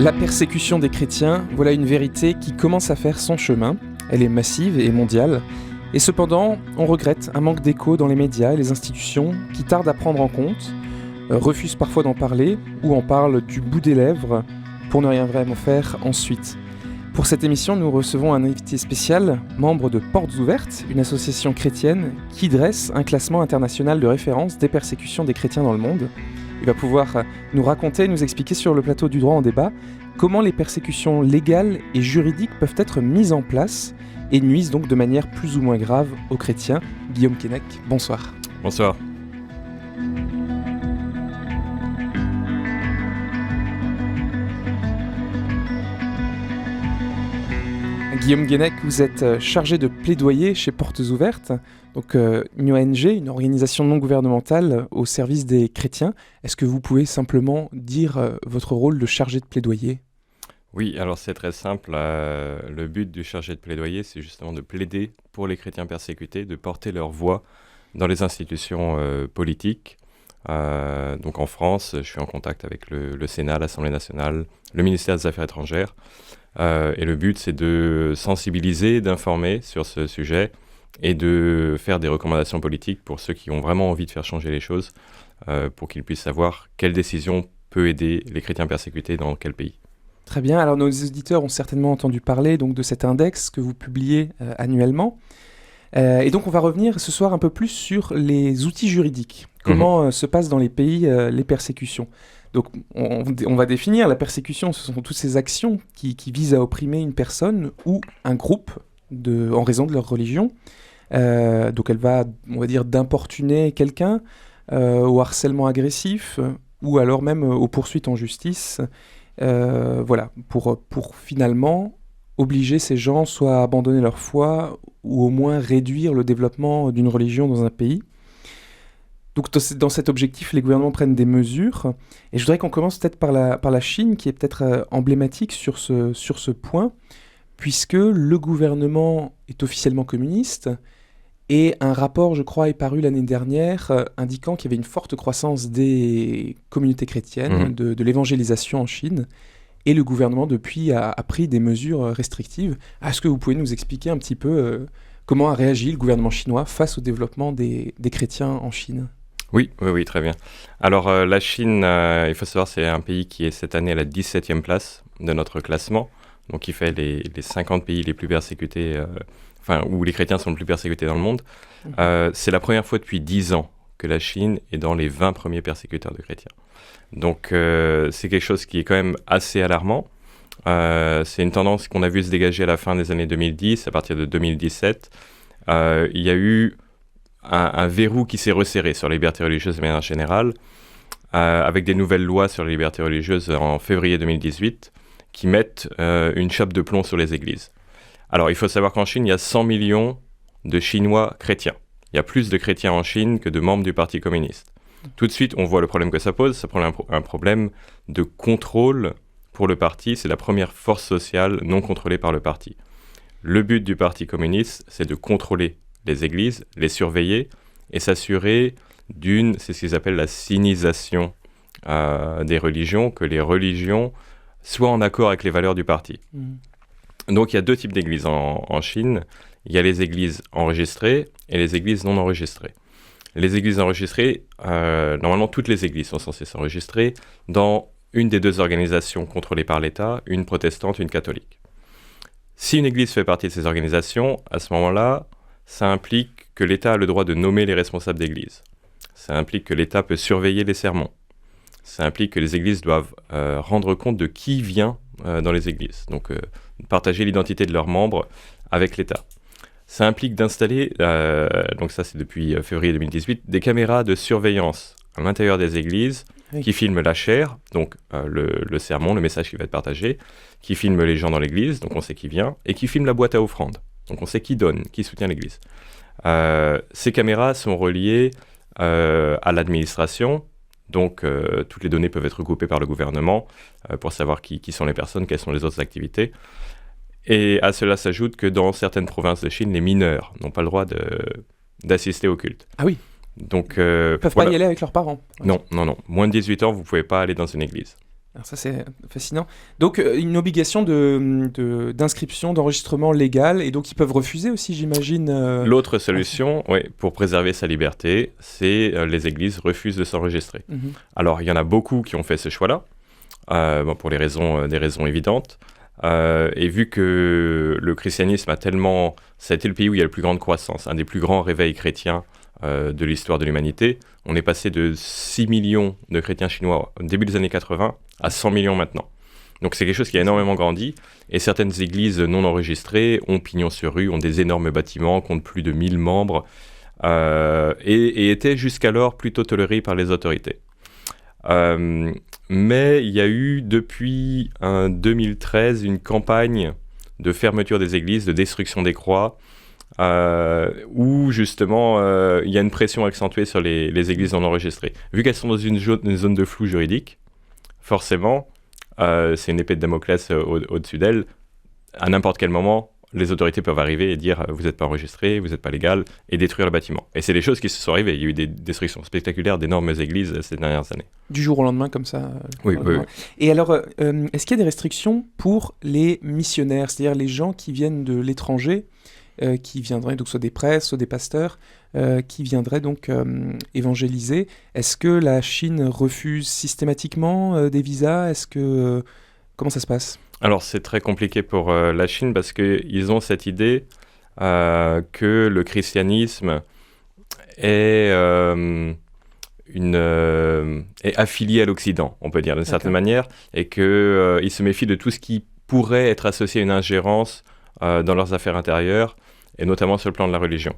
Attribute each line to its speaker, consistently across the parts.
Speaker 1: La persécution des chrétiens, voilà une vérité qui commence à faire son chemin. Elle est massive et mondiale. Et cependant, on regrette un manque d'écho dans les médias et les institutions qui tardent à prendre en compte, refusent parfois d'en parler ou en parlent du bout des lèvres pour ne rien vraiment faire ensuite. Pour cette émission, nous recevons un invité spécial, membre de Portes Ouvertes, une association chrétienne qui dresse un classement international de référence des persécutions des chrétiens dans le monde. Il va pouvoir nous raconter, nous expliquer sur le plateau du droit en débat comment les persécutions légales et juridiques peuvent être mises en place et nuisent donc de manière plus ou moins grave aux chrétiens. Guillaume Keinec, bonsoir.
Speaker 2: Bonsoir.
Speaker 1: Guillaume Keinec, vous êtes chargé de plaidoyer chez Portes Ouvertes, donc une ONG, une organisation non gouvernementale au service des chrétiens. Est-ce que vous pouvez simplement dire votre rôle de chargé de plaidoyer ?
Speaker 2: Oui, alors c'est très simple. Le but du chargé de plaidoyer, c'est justement de plaider pour les chrétiens persécutés, de porter leur voix dans les institutions politiques. Donc en France, je suis en contact avec le Sénat, l'Assemblée nationale, le ministère des Affaires étrangères. Et le but, c'est de sensibiliser, d'informer sur ce sujet et de faire des recommandations politiques pour ceux qui ont vraiment envie de faire changer les choses, pour qu'ils puissent savoir quelle décision peut aider les chrétiens persécutés dans quel pays.
Speaker 1: Très bien, alors nos auditeurs ont certainement entendu parler donc, de cet index que vous publiez annuellement. Et donc on va revenir ce soir un peu plus sur les outils juridiques. Comment se passent dans les pays les persécutions. Donc on va définir la persécution, ce sont toutes ces actions qui visent à opprimer une personne ou un groupe en raison de leur religion. Donc elle va, on va dire, d'importuner quelqu'un au harcèlement agressif ou alors même aux poursuites en justice. Voilà, pour finalement obliger ces gens soit à abandonner leur foi ou au moins réduire le développement d'une religion dans un pays. Donc dans cet objectif, les gouvernements prennent des mesures. Et je voudrais qu'on commence peut-être par la Chine, qui est peut-être emblématique sur ce point, puisque le gouvernement est officiellement communiste, et un rapport, je crois, est paru l'année dernière, indiquant qu'il y avait une forte croissance des communautés chrétiennes, de l'évangélisation en Chine, et le gouvernement, depuis, a pris des mesures restrictives. Est-ce que vous pouvez nous expliquer un petit peu comment a réagi le gouvernement chinois face au développement des chrétiens en Chine ?
Speaker 2: Oui, très bien. Alors la Chine, il faut savoir, c'est un pays qui est cette année à la 17e place de notre classement, donc il fait les 50 pays les plus persécutés, où les chrétiens sont le plus persécutés dans le monde. C'est la première fois depuis 10 ans que la Chine est dans les 20 premiers persécuteurs de chrétiens. Donc c'est quelque chose qui est quand même assez alarmant. C'est une tendance qu'on a vu se dégager à la fin des années 2010, à partir de 2017. Il y a eu un verrou qui s'est resserré sur les libertés religieuses de manière générale, avec des nouvelles lois sur les libertés religieuses en février 2018, qui mettent une chape de plomb sur les églises. Alors, il faut savoir qu'en Chine, il y a 100 millions de Chinois chrétiens. Il y a plus de chrétiens en Chine que de membres du Parti communiste. Tout de suite, on voit le problème que ça pose. Ça pose un problème de contrôle pour le parti. C'est la première force sociale non contrôlée par le parti. Le but du Parti communiste, c'est de contrôler les églises, les surveiller et s'assurer c'est ce qu'ils appellent la sinisation des religions, que les religions soient en accord avec les valeurs du parti. Donc il y a deux types d'églises en Chine. Il y a les églises enregistrées et les églises non enregistrées. Les églises enregistrées, normalement toutes les églises sont censées s'enregistrer dans une des deux organisations contrôlées par l'État, une protestante, une catholique. Si une église fait partie de ces organisations, à ce moment-là, ça implique que l'État a le droit de nommer les responsables d'église. Ça implique que l'État peut surveiller les sermons. Ça implique que les églises doivent rendre compte de qui vient dans les églises. Donc, partager l'identité de leurs membres avec l'État. Ça implique d'installer, donc ça c'est depuis février 2018, des caméras de surveillance à l'intérieur des églises qui filment la chaire, donc le sermon, le message qui va être partagé, qui filment les gens dans l'église, donc on sait qui vient, et qui filment la boîte à offrandes. Donc on sait qui donne, qui soutient l'église. Ces caméras sont reliées à l'administration, donc toutes les données peuvent être regroupées par le gouvernement pour savoir qui sont les personnes, quelles sont les autres activités. Et à cela s'ajoute que dans certaines provinces de Chine, les mineurs n'ont pas le droit d'assister au culte.
Speaker 1: Ah oui.
Speaker 2: Donc,
Speaker 1: ils ne peuvent pas y aller avec leurs parents.
Speaker 2: Non. Moins de 18 ans, vous ne pouvez pas aller dans une église.
Speaker 1: Alors ça, c'est fascinant. Donc, une obligation d'inscription, d'enregistrement légal, et donc ils peuvent refuser aussi, j'imagine.
Speaker 2: L'autre solution, oui, pour préserver sa liberté, c'est les églises refusent de s'enregistrer. Alors, il y en a beaucoup qui ont fait ce choix-là, pour des raisons évidentes. Et vu que le christianisme ça a été le pays où il y a la plus grande croissance, un des plus grands réveils chrétiens de l'histoire de l'humanité. On est passé de 6 millions de chrétiens chinois au début des années 80 à 100 millions maintenant. Donc c'est quelque chose qui a énormément grandi, et certaines églises non enregistrées ont pignon sur rue, ont des énormes bâtiments, comptent plus de 1000 membres, et étaient jusqu'alors plutôt tolérées par les autorités. Mais il y a eu depuis 2013 une campagne de fermeture des églises, de destruction des croix, où justement il y a une pression accentuée sur les églises non enregistrées. Vu qu'elles sont dans une zone de flou juridique, forcément, c'est une épée de Damoclès au-dessus d'elles. À n'importe quel moment, les autorités peuvent arriver et dire vous n'êtes pas enregistré, vous n'êtes pas légal, et détruire le bâtiment. Et c'est des choses qui se sont arrivées. Il y a eu des destructions spectaculaires d'énormes églises ces dernières années.
Speaker 1: Du jour au lendemain, comme ça.
Speaker 2: Oui.
Speaker 1: Et alors, est-ce qu'il y a des restrictions pour les missionnaires, c'est-à-dire les gens qui viennent de l'étranger, qui viendraient, donc soit des prêtres, soit des pasteurs, qui viendraient donc évangéliser? Est-ce que la Chine refuse systématiquement des visas? Comment ça se passe?
Speaker 2: Alors c'est très compliqué pour la Chine parce qu'ils ont cette idée que le christianisme est affilié à l'Occident, on peut dire d'une certaine manière, et qu'ils se méfient de tout ce qui pourrait être associé à une ingérence dans leurs affaires intérieures, et notamment sur le plan de la religion.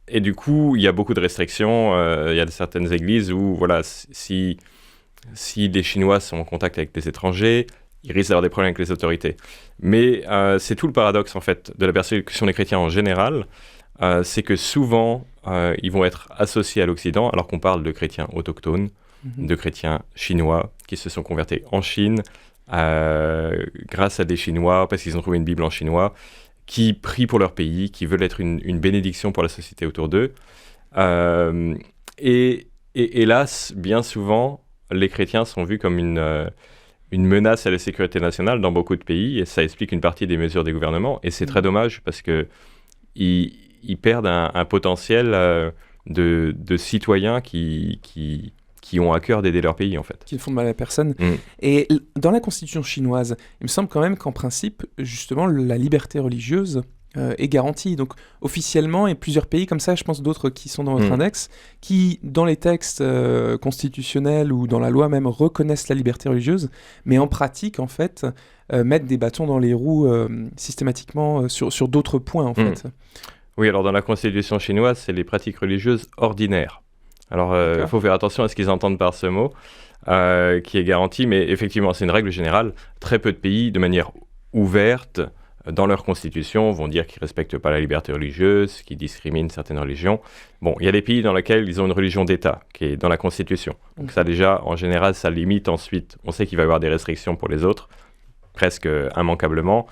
Speaker 2: Et du coup, il y a beaucoup de restrictions. Il y a certaines églises où, voilà, si les Chinois sont en contact avec des étrangers, ils risquent d'avoir des problèmes avec les autorités. Mais c'est tout le paradoxe, en fait, de la persécution des chrétiens en général, c'est que souvent, ils vont être associés à l'Occident, alors qu'on parle de chrétiens autochtones, de chrétiens chinois qui se sont convertis en Chine grâce à des Chinois, parce qu'ils ont trouvé une Bible en chinois, qui prient pour leur pays, qui veulent être une bénédiction pour la société autour d'eux. Et hélas, bien souvent, les chrétiens sont vus comme une menace à la sécurité nationale dans beaucoup de pays, et ça explique une partie des mesures des gouvernements, et c'est très dommage parce qu'ils perdent un potentiel de citoyens qui ont à cœur d'aider leur pays, en fait.
Speaker 1: Qui ne font de mal à personne. Et dans la constitution chinoise, il me semble quand même qu'en principe, justement, la liberté religieuse est garantie. Donc, officiellement, et plusieurs pays comme ça, je pense d'autres qui sont dans votre index, qui, dans les textes constitutionnels ou dans la loi même, reconnaissent la liberté religieuse, mais en pratique, en fait, mettent des bâtons dans les roues systématiquement sur d'autres points, en fait.
Speaker 2: Oui, alors dans la constitution chinoise, c'est les pratiques religieuses ordinaires. Alors, il faut faire attention à ce qu'ils entendent par ce mot, qui est garanti, mais effectivement, c'est une règle générale. Très peu de pays, de manière ouverte, dans leur constitution, vont dire qu'ils ne respectent pas la liberté religieuse, qu'ils discriminent certaines religions. Bon, il y a des pays dans lesquels ils ont une religion d'État, qui est dans la constitution. Donc ça, déjà, en général, ça limite ensuite. On sait qu'il va y avoir des restrictions pour les autres, presque immanquablement.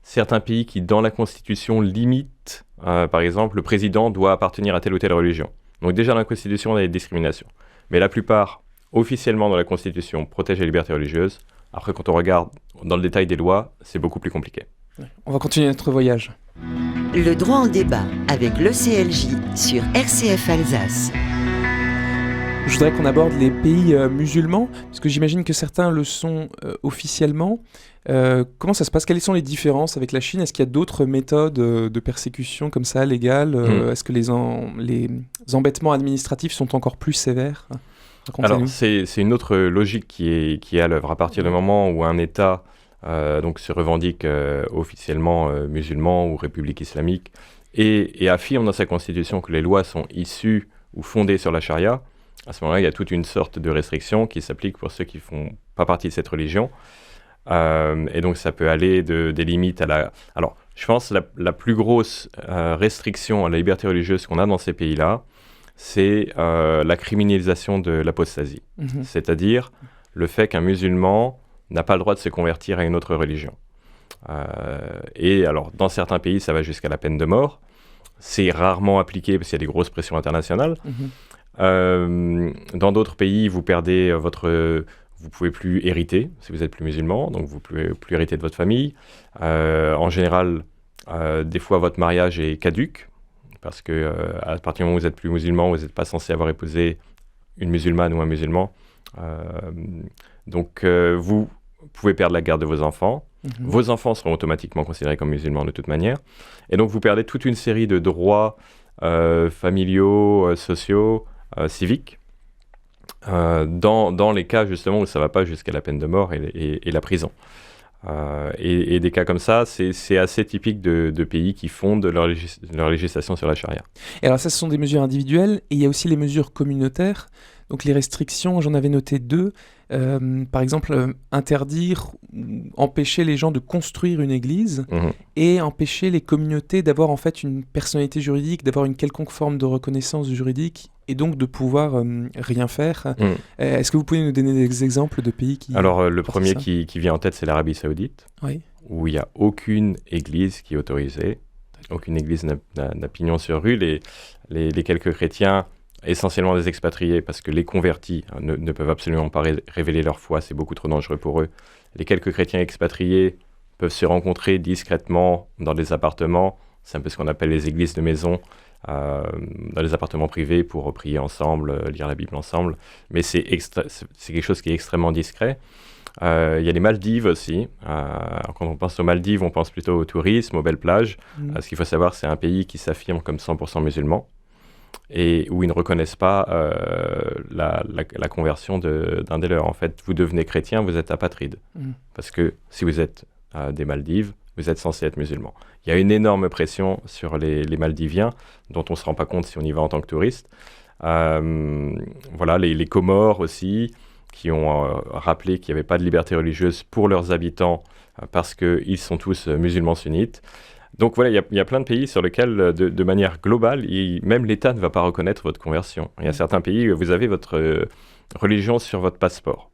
Speaker 2: Certains pays qui, dans la constitution, limitent, par exemple, le président doit appartenir à telle ou telle religion. Donc déjà dans la Constitution, on a des discriminations. Mais la plupart, officiellement dans la Constitution, protègent les libertés religieuses. Après, quand on regarde dans le détail des lois, c'est beaucoup plus compliqué.
Speaker 1: On va continuer notre voyage.
Speaker 3: Le droit en débat avec l'ECLJ sur RCF Alsace.
Speaker 1: Je voudrais qu'on aborde les pays musulmans, parce que j'imagine que certains le sont officiellement. Comment ça se passe? Quelles sont les différences avec la Chine? Est-ce qu'il y a d'autres méthodes de persécution comme ça, légales? Est-ce que les embêtements administratifs sont encore plus sévères?
Speaker 2: Alors, c'est une autre logique qui est à l'œuvre. À partir du moment où un État donc se revendique officiellement musulman ou république islamique et affirme dans sa constitution que les lois sont issues ou fondées sur la charia, à ce moment-là, il y a toute une sorte de restriction qui s'applique pour ceux qui ne font pas partie de cette religion. Et donc, ça peut aller des limites à la... Alors, je pense que la plus grosse restriction à la liberté religieuse qu'on a dans ces pays-là, c'est la criminalisation de l'apostasie. C'est-à-dire le fait qu'un musulman n'a pas le droit de se convertir à une autre religion. Et alors, dans certains pays, ça va jusqu'à la peine de mort. C'est rarement appliqué parce qu'il y a des grosses pressions internationales. Dans d'autres pays, vous vous ne pouvez plus hériter si vous êtes plus musulman, donc vous ne pouvez plus hériter de votre famille. En général, des fois, votre mariage est caduc, parce que à partir du moment où vous n'êtes plus musulman, vous n'êtes pas censé avoir épousé une musulmane ou un musulman. Donc, vous pouvez perdre la garde de vos enfants. Vos enfants seront automatiquement considérés comme musulmans de toute manière. Et donc, vous perdez toute une série de droits familiaux, sociaux, civiques, dans les cas justement où ça ne va pas jusqu'à la peine de mort et la prison. Et des cas comme ça, c'est assez typique de pays qui fondent leur législation sur la charia.
Speaker 1: Et alors ça, ce sont des mesures individuelles, et il y a aussi les mesures communautaires. Donc les restrictions, j'en avais noté 2. Par exemple, interdire, empêcher les gens de construire une église et empêcher les communautés d'avoir en fait une personnalité juridique, d'avoir une quelconque forme de reconnaissance juridique et donc de pouvoir rien faire. Est-ce que vous pouvez nous donner des exemples de pays qui...
Speaker 2: Alors le premier qui vient en tête, c'est l'Arabie Saoudite, où il n'y a aucune église qui est autorisée. Aucune église n'a pignon sur rue. Les quelques chrétiens, essentiellement des expatriés, parce que les convertis ne peuvent absolument pas révéler leur foi, c'est beaucoup trop dangereux pour eux. Les quelques chrétiens expatriés peuvent se rencontrer discrètement dans des appartements, c'est un peu ce qu'on appelle les églises de maison, dans les appartements privés pour prier ensemble, lire la Bible ensemble, mais c'est quelque chose qui est extrêmement discret. Il y a les Maldives aussi. Quand on pense aux Maldives, on pense plutôt au tourisme, aux belles plages. Ce qu'il faut savoir, c'est un pays qui s'affirme comme 100% musulman, et où ils ne reconnaissent pas la conversion d'un des leurs. En fait, vous devenez chrétien, vous êtes apatride. Parce que si vous êtes des Maldives, vous êtes censé être musulman. Il y a une énorme pression sur les Maldiviens, dont on ne se rend pas compte si on y va en tant que touriste. Voilà, les Comores aussi, qui ont rappelé qu'il n'y avait pas de liberté religieuse pour leurs habitants, parce qu'ils sont tous musulmans sunnites. Donc voilà, il y a plein de pays sur lesquels, de manière globale, même l'État ne va pas reconnaître votre conversion. Il y a certains pays où vous avez votre religion sur votre passeport.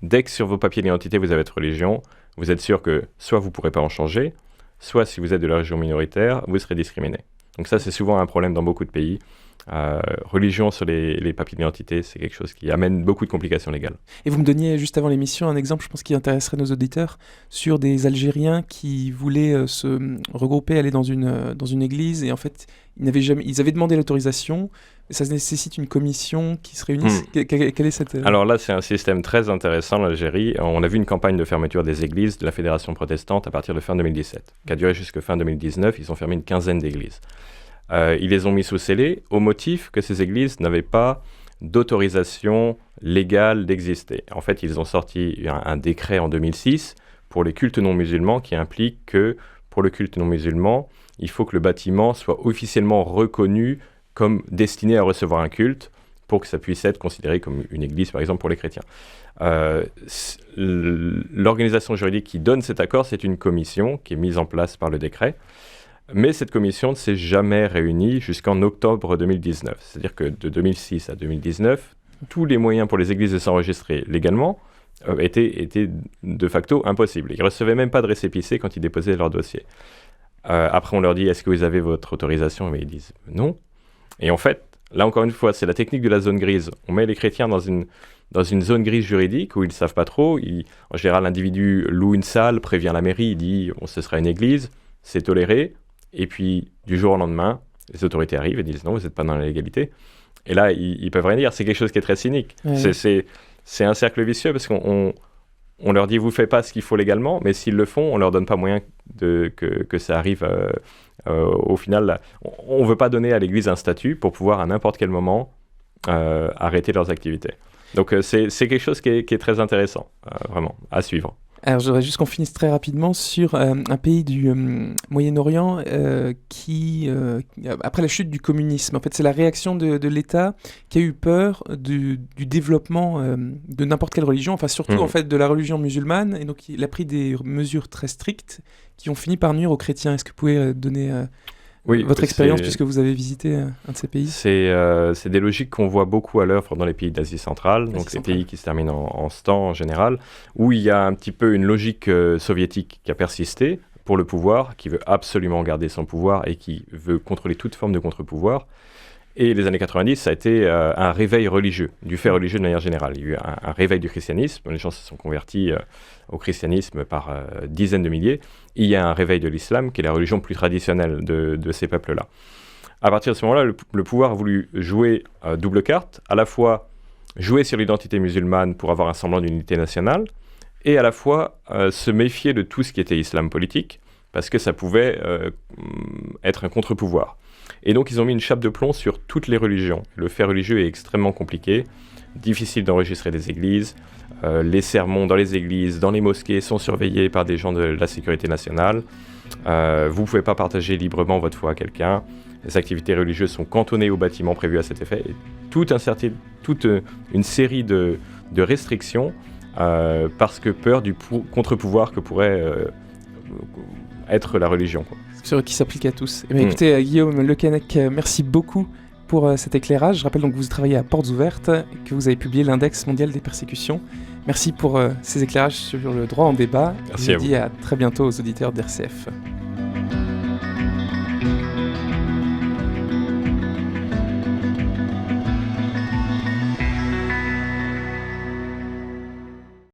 Speaker 2: Dès que sur vos papiers d'identité, vous avez votre religion, vous êtes sûr que soit vous ne pourrez pas en changer, soit si vous êtes de la religion minoritaire, vous serez discriminé. Donc ça, c'est souvent un problème dans beaucoup de pays. Religion sur les papiers d'identité, c'est quelque chose qui amène beaucoup de complications légales.
Speaker 1: Et vous me donniez juste avant l'émission un exemple, je pense, qui intéresserait nos auditeurs, sur des Algériens qui voulaient se regrouper, aller dans une église, et en fait, ils avaient demandé l'autorisation, mais ça nécessite une commission qui se réunisse. Quelle est cette...
Speaker 2: Alors là, c'est un système très intéressant, l'Algérie. On a vu une campagne de fermeture des églises de la Fédération protestante à partir de fin 2017, qui a duré jusqu'à fin 2019. Ils ont fermé une quinzaine d'églises. Ils les ont mis sous scellé au motif que ces églises n'avaient pas d'autorisation légale d'exister. En fait, ils ont sorti un décret en 2006 pour les cultes non musulmans qui implique que pour le culte non musulman, il faut que le bâtiment soit officiellement reconnu comme destiné à recevoir un culte pour que ça puisse être considéré comme une église, par exemple, pour les chrétiens. L'organisation juridique qui donne cet accord, c'est une commission qui est mise en place par le décret. Mais cette commission ne s'est jamais réunie jusqu'en octobre 2019. C'est-à-dire que de 2006 à 2019, tous les moyens pour les églises de s'enregistrer légalement étaient de facto impossibles. Ils ne recevaient même pas de récépissé quand ils déposaient leur dossier. Après, on leur dit « Est-ce que vous avez votre autorisation ?» Mais ils disent « Non ». Et en fait, là encore une fois, c'est la technique de la zone grise. On met les chrétiens dans une zone grise juridique où ils ne savent pas trop. En général, l'individu loue une salle, prévient la mairie, il dit « Ce sera une église », c'est toléré. Et puis, du jour au lendemain, les autorités arrivent et disent « Non, vous n'êtes pas dans la légalité ». Et là, ils ne peuvent rien dire. C'est quelque chose qui est très cynique. Ouais. C'est un cercle vicieux parce qu'on leur dit « Vous ne faites pas ce qu'il faut légalement », mais s'ils le font, on ne leur donne pas moyen que ça arrive. Au final, là, on ne veut pas donner à l'Église un statut pour pouvoir, à n'importe quel moment, arrêter leurs activités. Donc, c'est quelque chose qui est très intéressant, vraiment, à suivre.
Speaker 1: Alors, je voudrais juste qu'on finisse très rapidement sur un pays du Moyen-Orient qui, après la chute du communisme, en fait, c'est la réaction de l'État qui a eu peur du développement de n'importe quelle religion, enfin surtout en fait de la religion musulmane, et donc il a pris des mesures très strictes qui ont fini par nuire aux chrétiens. Est-ce que vous pouvez donner votre expérience puisque vous avez visité un de ces pays?
Speaker 2: C'est des logiques qu'on voit beaucoup à l'œuvre dans les pays d'Asie centrale, donc ces pays qui se terminent en stan en général, où il y a un petit peu une logique soviétique qui a persisté pour le pouvoir, qui veut absolument garder son pouvoir et qui veut contrôler toute forme de contre-pouvoir. Et les années 90, ça a été un réveil religieux, du fait religieux de manière générale. Il y a eu un réveil du christianisme, les gens se sont convertis au christianisme par dizaines de milliers. Il y a un réveil de l'islam, qui est la religion plus traditionnelle de ces peuples-là. À partir de ce moment-là, le pouvoir a voulu jouer double carte, à la fois jouer sur l'identité musulmane pour avoir un semblant d'unité nationale, et à la fois se méfier de tout ce qui était islam politique, parce que ça pouvait être un contre-pouvoir. Et donc ils ont mis une chape de plomb sur toutes les religions. Le fait religieux est extrêmement compliqué, difficile d'enregistrer des églises, les sermons dans les églises, dans les mosquées sont surveillés par des gens de la sécurité nationale, vous ne pouvez pas partager librement votre foi à quelqu'un, les activités religieuses sont cantonnées aux bâtiments prévus à cet effet, et toute une série de restrictions parce que peur du contre-pouvoir que pourrait être la religion, quoi.
Speaker 1: Qui s'applique à tous. Eh bien, écoutez, Guillaume Lequennec, merci beaucoup pour cet éclairage. Je rappelle donc que vous travaillez à Portes Ouvertes et que vous avez publié l'Index mondial des persécutions. Merci pour ces éclairages sur le droit en débat.
Speaker 2: Merci à vous.
Speaker 1: Je vous dis à très bientôt aux auditeurs d'RCF.